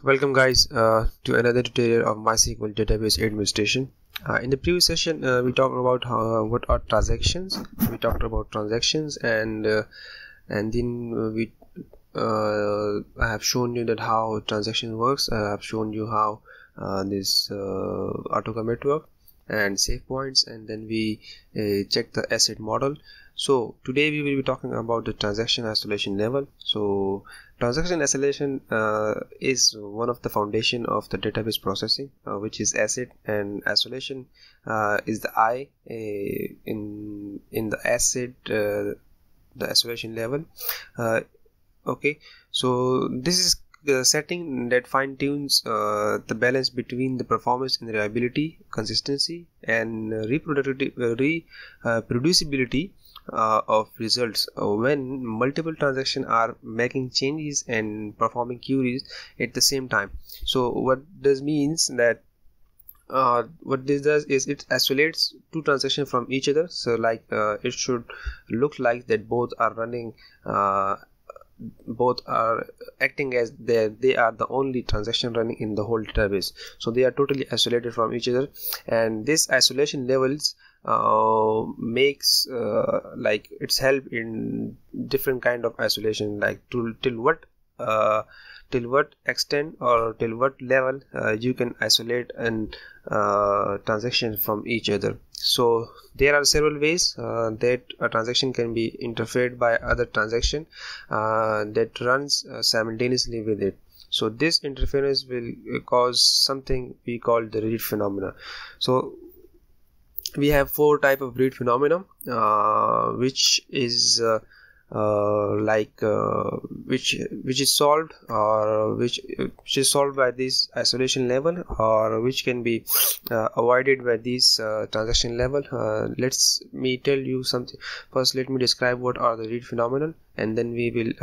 Welcome guys to another tutorial of MySQL database administration. In the previous session we talked about what are transactions. We talked about transactions and then I have shown you that how transaction works. I have shown you how this auto commit work and save points, and then we check the asset model. So today we will be talking about the transaction isolation level. So transaction isolation is one of the foundation of the database processing, which is asset, and isolation is the I in the asset, the isolation level. Okay, so this is the setting that fine-tunes the balance between the performance and reliability, consistency, and reproducibility of results when multiple transactions are making changes and performing queries at the same time. So what this means that what this does is it isolates two transactions from each other. So like it should look like that both are running, both are acting as they are the only transaction running in the whole database. So they are totally isolated from each other, and this isolation levels makes like it's help in different kind of isolation, like till what extent or till what level you can isolate and transaction from each other. So there are several ways that a transaction can be interfered by other transaction that runs simultaneously with it. So this interference will cause something we call the read phenomena. So we have four type of read phenomena, which is which is solved, or which is solved by this isolation level, or which can be avoided by this transaction level. Let's me tell you something. First, let me describe what are the read phenomenon, and then we will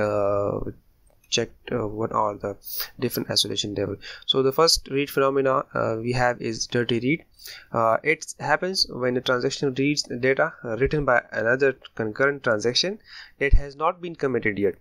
check what are the different isolation level. So the first read phenomena we have is dirty read. It happens when a transaction reads the data written by another concurrent transaction that has not been committed yet.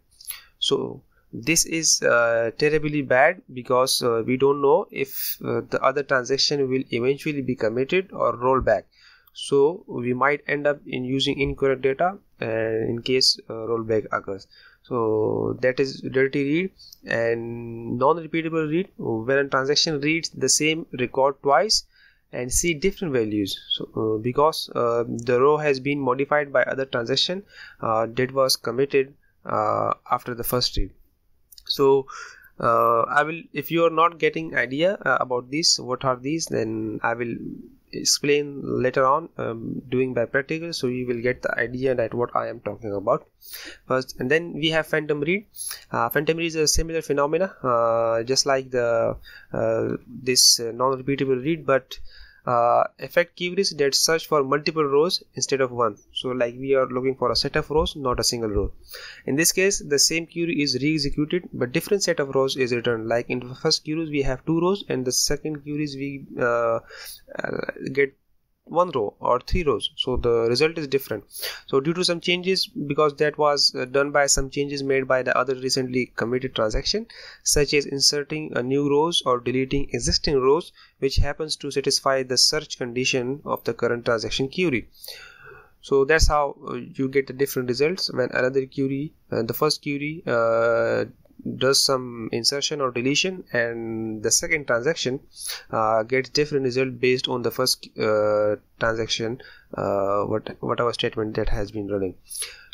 So this is terribly bad, because we don't know if the other transaction will eventually be committed or roll back. So we might end up in using incorrect data in case rollback occurs. So that is dirty read. And non-repeatable read, when a transaction reads the same record twice and see different values. So because the row has been modified by other transaction that was committed after the first read. So I will, if you are not getting idea about this, what are these, then I will explain later on doing by practical, so you will get the idea that what I am talking about first. And then we have phantom read. Phantom read is a similar phenomena, just like the this non-repeatable read, but affect queries that search for multiple rows instead of one. So like we are looking for a set of rows, not a single row. In this case, the same query is re-executed, but different set of rows is returned. Like in the first queries we have two rows, and the second queries we get one row or three rows. So the result is different. So due to some changes, because that was done by some changes made by the other recently committed transaction, such as inserting a new rows or deleting existing rows, which happens to satisfy the search condition of the current transaction query. So that's how you get the different results when another query, the first query does some insertion or deletion, and the second transaction gets different result based on the first transaction, whatever statement that has been running.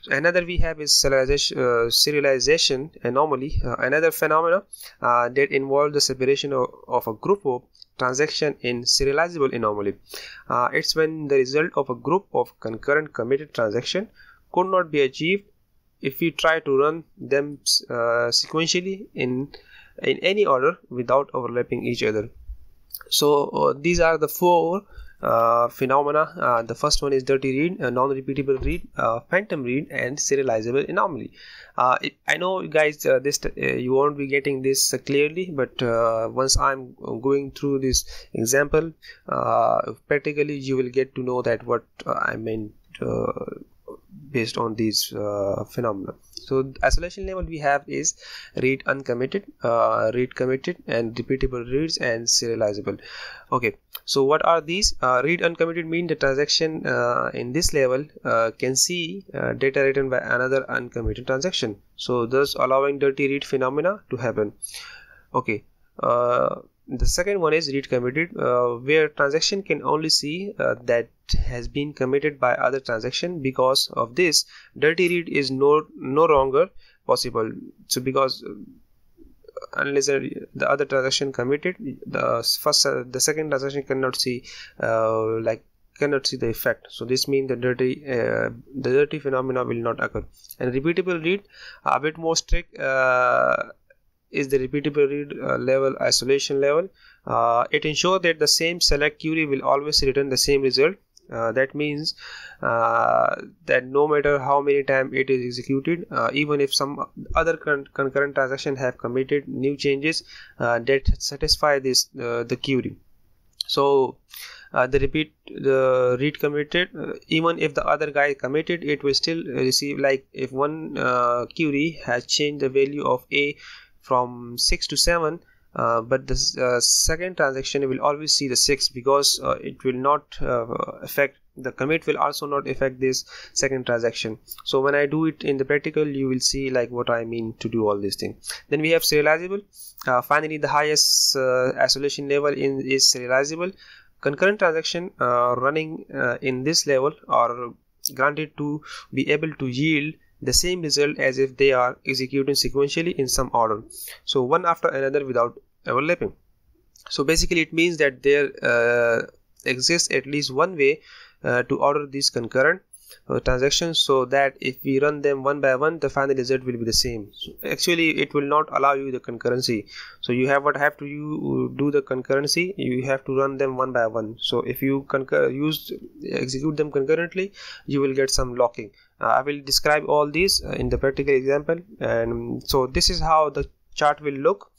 So another we have is serialization anomaly, another phenomena that involves the separation of a group of transaction in serializable anomaly. It's when the result of a group of concurrent committed transaction could not be achieved if we try to run them sequentially in any order without overlapping each other. So these are the four phenomena. The first one is dirty read, non-repeatable read, phantom read, and serializable anomaly. I know guys, this you won't be getting this clearly, but once I'm going through this example practically, you will get to know that what I meant based on these phenomena. So isolation level we have is read uncommitted, read committed, and repeatable reads, and serializable. Okay, so what are these? Read uncommitted mean the transaction in this level can see data written by another uncommitted transaction, so thus allowing dirty read phenomena to happen. Okay, the second one is read committed, where transaction can only see that has been committed by other transaction. Because of this, dirty read is no longer possible. So because unless the other transaction committed, the second transaction cannot see cannot see the effect. So this means the dirty phenomena will not occur. And repeatable read, a bit more strict, is the repeatable read level, isolation level. It ensures that the same select query will always return the same result. That means that no matter how many times it is executed, even if some other concurrent transaction have committed new changes that satisfy this the query. So the read committed, even if the other guy committed, it will still receive, like if one query has changed the value of a from 6 to 7, but the second transaction will always see the 6, because it will not affect the commit, will also not affect this second transaction. So when I do it in the practical, you will see like what I mean to do all these things. Then we have serializable. Finally, the highest isolation level is serializable. Concurrent transaction running in this level are granted to be able to yield the same result as if they are executing sequentially in some order, so one after another without overlapping. So basically it means that there exists at least one way to order these concurrent transactions, so that if we run them one by one, the final result will be the same. So actually it will not allow you the concurrency. So you have to do the concurrency, you have to run them one by one. So if you execute them concurrently, you will get some locking. I will describe all these in the practical example. And so this is how the chart will look.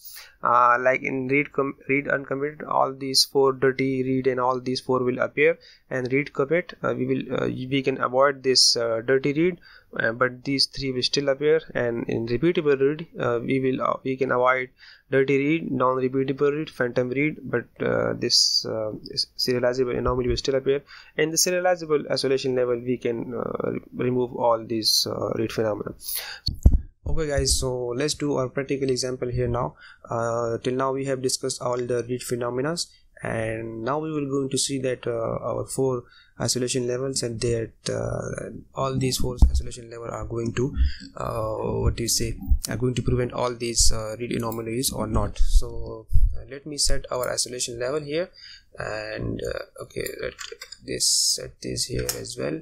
Like in read uncommitted, all these 4 dirty read and all these 4 will appear, and read commit, we can avoid this dirty read, but these 3 will still appear. And in repeatable read, we can avoid dirty read, non-repeatable read, phantom read, but this serializable anomaly will still appear. And the serializable isolation level, we can remove all these read phenomena. Okay guys, so let's do our practical example here now. Till now we have discussed all the read phenomena, and now we will going to see that our 4 isolation levels, and that all these 4 isolation levels are going to are going to prevent all these read anomalies or not. So let me set our isolation level here, and okay, set this here as well,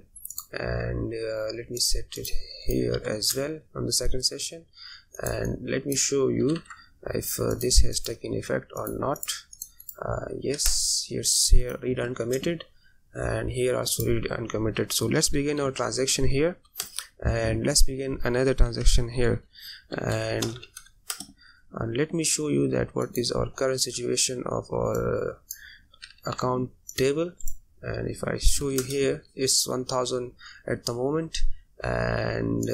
and let me set it here as well on the second session, and let me show you if this has taken effect or not. Yes, here read uncommitted, and here also read uncommitted. So let's begin our transaction here, and let's begin another transaction here, and let me show you that what is our current situation of our account table. And if I show you here, it's 1000 at the moment, and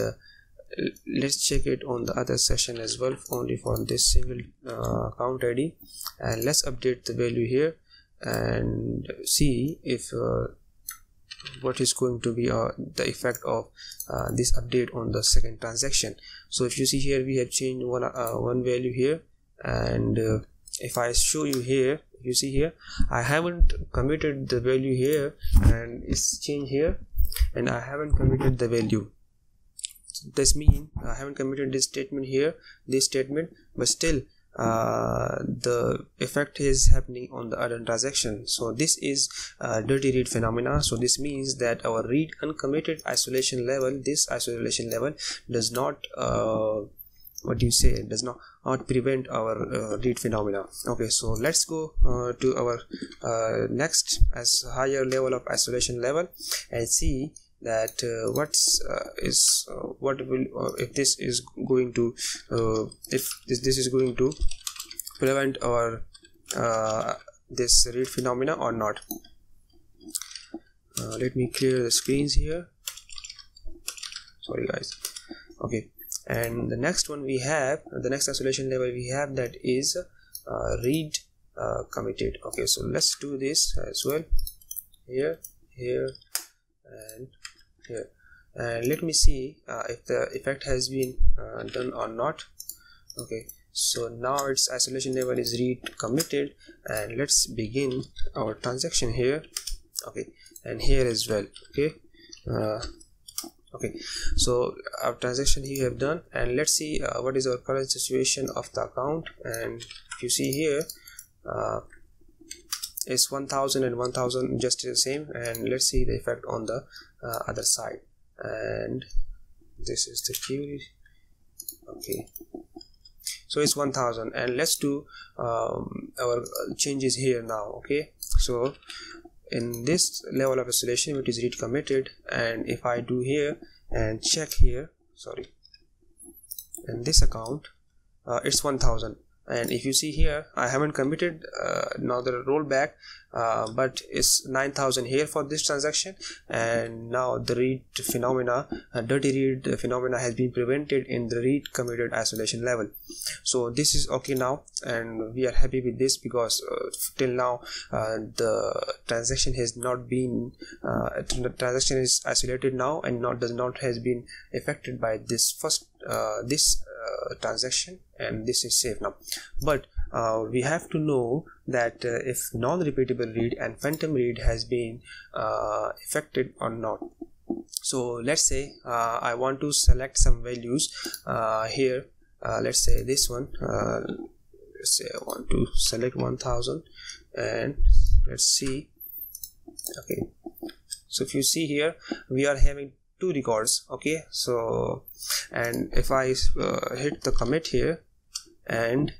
let's check it on the other session as well, only for this single account ID, and let's update the value here and see if what is going to be the effect of this update on the second transaction. So if you see here, we have changed one value here, and if I show you here, you see here I haven't committed the value here, and it's changed here, and I haven't committed the value. This means I haven't committed this statement here, this statement, but still the effect is happening on the other transaction. So this is dirty read phenomena. So this means that our read uncommitted isolation level, this isolation level does not does not prevent our read phenomena. Okay, so let's go to our next as higher level of isolation level, and see that if this is going to this is going to prevent our this read phenomena or not. Let me clear the screens here. sorry guys. Okay, and the next one we have, the next isolation level we have, that is read committed. Okay, so let's do this as well, here, here, and here, and let me see if the effect has been done or not. Okay, so now its isolation level is read committed, and let's begin our transaction here. Okay, and here as well. Okay, okay, so our transaction here have done, and let's see what is our current situation of the account. And if you see here, it's 1000 and 1000 just the same, and let's see the effect on the other side. And this is the query. Okay, so it's 1000, and let's do our changes here now. Okay, so in this level of isolation, which is read committed, and if I do here and check here, sorry, in this account, it's 1000, and if you see here, I haven't committed now the rollback, but it's 9000 here for this transaction, and now the read phenomena, dirty read phenomena, has been prevented in the read committed isolation level. So this is okay now, and we are happy with this, because till now the transaction has not been the transaction is isolated now, and does not has been affected by this first transaction, and this is safe now. But we have to know that if non-repeatable read and phantom read has been affected or not. So let's say I want to select some values here. Let's say this one. Let's say I want to select 1000, and let's see. Okay, so if you see here, we are having two records. Okay, so, and if I hit the commit here and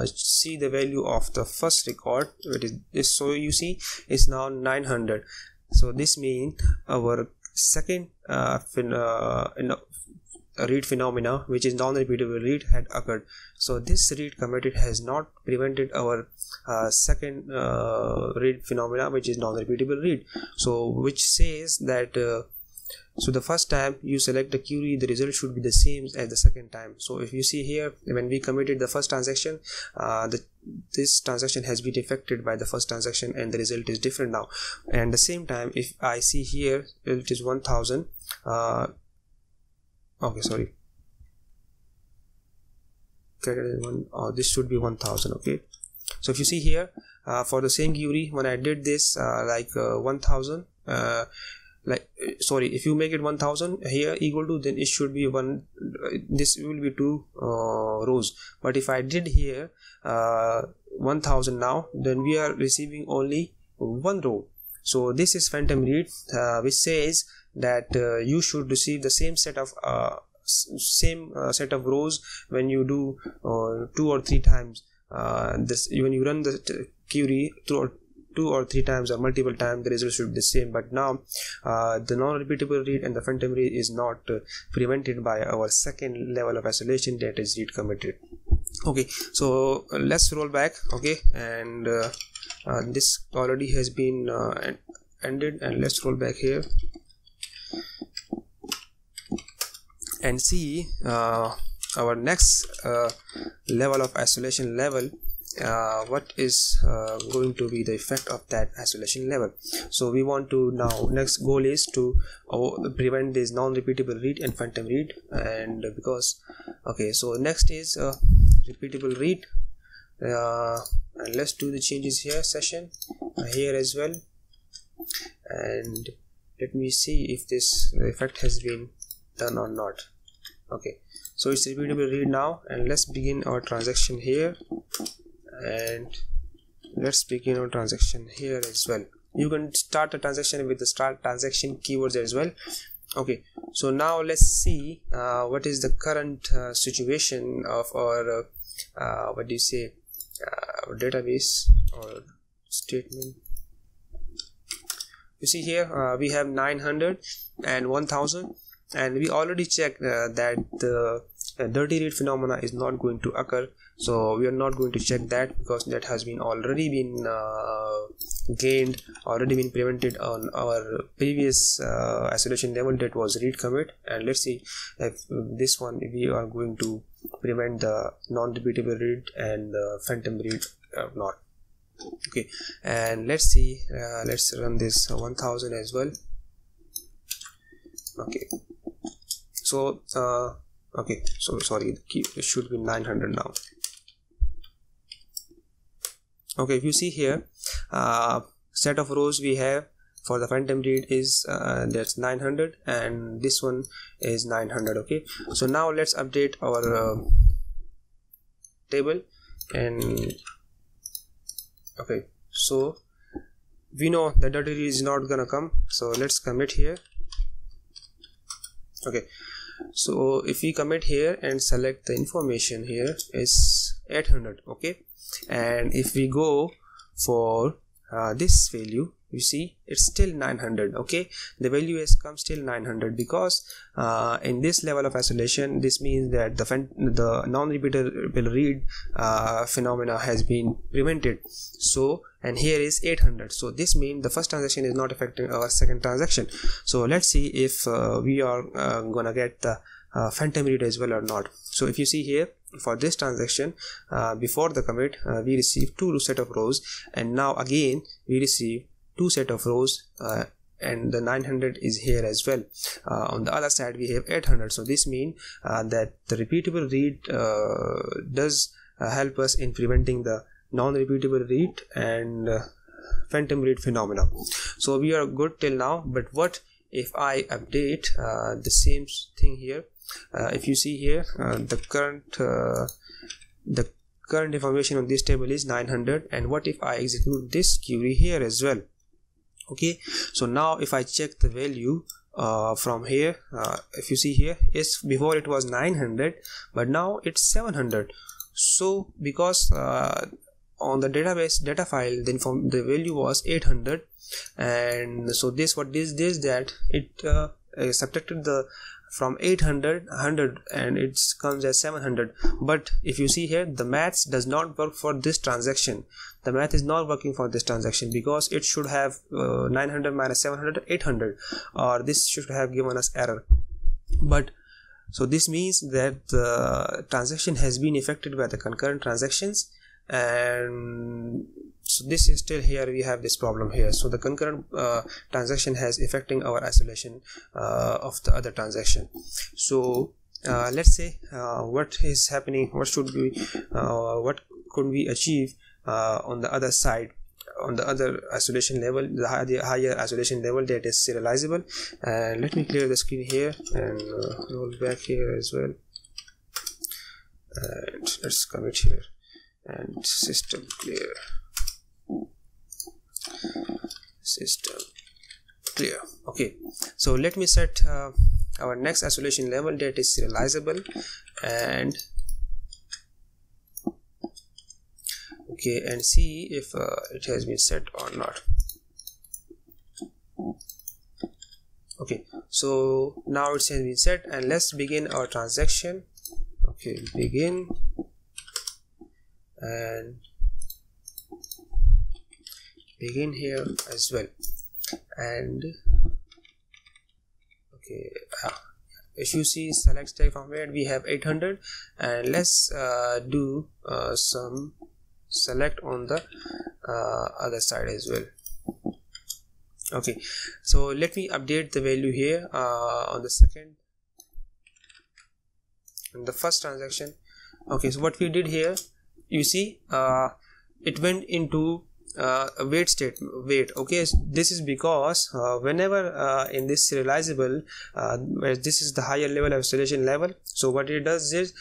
see the value of the first record, it is this, so you see it's now 900. So this means our second read phenomena, which is non-repeatable read, had occurred. So this read committed has not prevented our second read phenomena, which is non-repeatable read. So which says that so the first time you select the query, the result should be the same as the second time. So if you see here, when we committed the first transaction, this transaction has been affected by the first transaction, and the result is different now. And the same time, if I see here, it is 1000. Okay, sorry. This should be 1000. Okay. So if you see here, for the same query, when I did this, 1000. Sorry, if you make it 1000 here equal to, then it should be this will be 2 rows. But if I did here 1000 now, then we are receiving only 1 row. So this is phantom read, which says that you should receive the same set of rows when you do 2 or 3 times. When you run the query through 2 or 3 times or multiple times, the result should be the same. But now the non-repeatable read and the phantom read is not prevented by our second level of isolation, that is read committed. Okay, so let's roll back. Okay, and this already has been ended, and let's roll back here and see our next level of isolation level. What is going to be the effect of that isolation level. So we want to now, next goal is to prevent this non-repeatable read and phantom read, and because okay, so next is repeatable read, and let's do the changes here, session here as well, and let me see if this effect has been done or not. Okay, so it's repeatable read now, and let's begin our transaction here, and let's begin our transaction here as well. You can start a transaction with the start transaction keywords as well. Okay, so now let's see what is the current situation of our what do you say, database or statement. You see here we have 900 and 1000, and we already checked that the dirty read phenomena is not going to occur so we are not going to check that because that has been already been prevented on our previous isolation level, that was read commit. And let's see if this one we are going to prevent the non-repeatable read and the phantom read or not. Okay, and let's see, let's run this 1000 as well. Okay, so okay, so sorry, the key, it should be 900 now. Okay, if you see here, set of rows we have for the phantom read is that's 900, and this one is 900. Okay, so now let's update our table. And okay, so we know the dirty read is not gonna come, so let's commit here. Okay, so if we commit here and select the information, here is 800. Okay, and if we go for this value, you see it's still 900. Okay, the value has come still 900 because in this level of isolation, this means that the non-repeatable read phenomena has been prevented. So, and here is 800, so this means the first transaction is not affecting our second transaction. So let's see if we are gonna get the phantom read as well or not. So if you see here, for this transaction, before the commit, we received 2 set of rows, and now again we receive 2 set of rows, and the 900 is here as well. On the other side we have 800, so this means that the repeatable read does help us in preventing the non-repeatable read and phantom read phenomena. So we are good till now, but what if I update the same thing here? If you see here, the current information on this table is 900, and what if I execute this query here as well? Okay, so now if I check the value from here, if you see here, is before it was 900, but now it's 700. So because on the database data file, the value was 800, and so this that it subtracted the from 800 100 and it comes as 700. But if you see here, the maths does not work for this transaction. The math is not working for this transaction because it should have 900 minus 700 800, or this should have given us error. But so this means that the transaction has been affected by the concurrent transactions, and so this is still here, we have this problem here. So the concurrent transaction has affecting our isolation of the other transaction. So let's say what is happening, what could we achieve on the other side, on the other isolation level, the higher isolation level, that is serializable. And let me clear the screen here and roll back here as well, and let's commit here and system clear. System clear. Okay, so let me set our next isolation level, that is serializable, and okay, and see if it has been set or not. Okay, so now it has been set, and let's begin our transaction. Okay, begin, and begin here as well. And okay, if you see select stack from where we have 800, and let's do some select on the other side as well. Okay, so let me update the value here on the second and the first transaction. Okay, so what we did here, you see it went into wait state, wait. Okay, so this is because whenever in this serializable, where this is the higher level of isolation level, so what it does is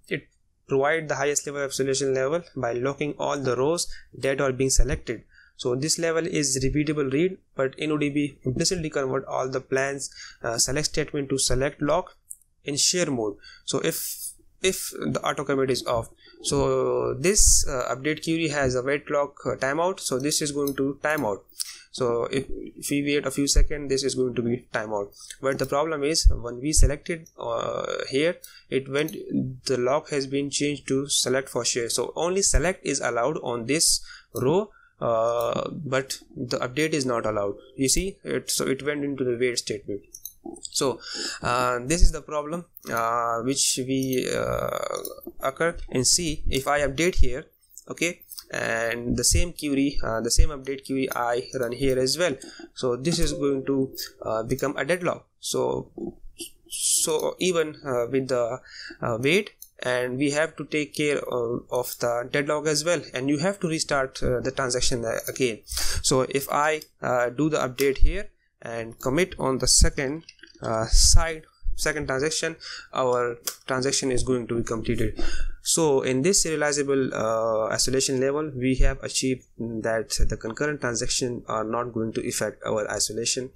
it provide the highest level of isolation level by locking all the rows that are being selected. So this level is repeatable read, but InnoDB implicitly convert all the plans select statement to select lock in share mode. So if the auto commit is off, so this update query has a wait lock timeout, so this is going to timeout. So if we wait a few seconds, this is going to be timeout. But the problem is when we selected here, it went, the lock has been changed to select for share. So only select is allowed on this row, but the update is not allowed. You see it, so it went into the wait statement. So this is the problem which we occur in C. If I update here, okay, and the same query, the same update query I run here as well, so this is going to become a deadlock. So even with the wait, and we have to take care of the deadlock as well, and you have to restart the transaction again. So if I do the update here and commit on the second second transaction, our transaction is going to be completed. So in this serializable isolation level, we have achieved that the concurrent transactions are not going to affect our isolation,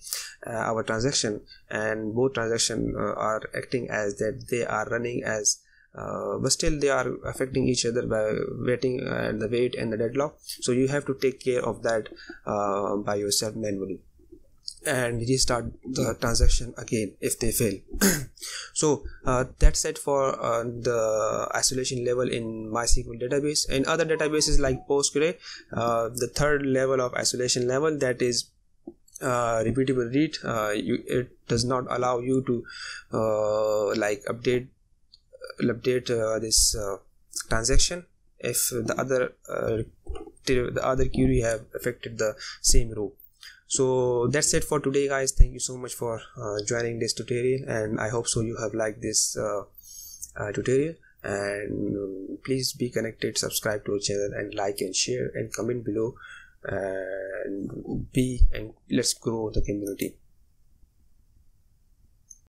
our transaction, and both transactions are acting as that they are running as but still they are affecting each other by waiting and the wait and the deadlock. So you have to take care of that by yourself manually and restart the transaction again if they fail. So that's it for the isolation level in MySQL database. In other databases like PostgreSQL, the third level of isolation level, that is repeatable read, it does not allow you to like update this transaction if the other query have affected the same row. So that's it for today, guys. Thank you so much for joining this tutorial, and I hope so you have liked this tutorial. And please be connected, subscribe to our channel, and like and share and comment below, and let's grow the community.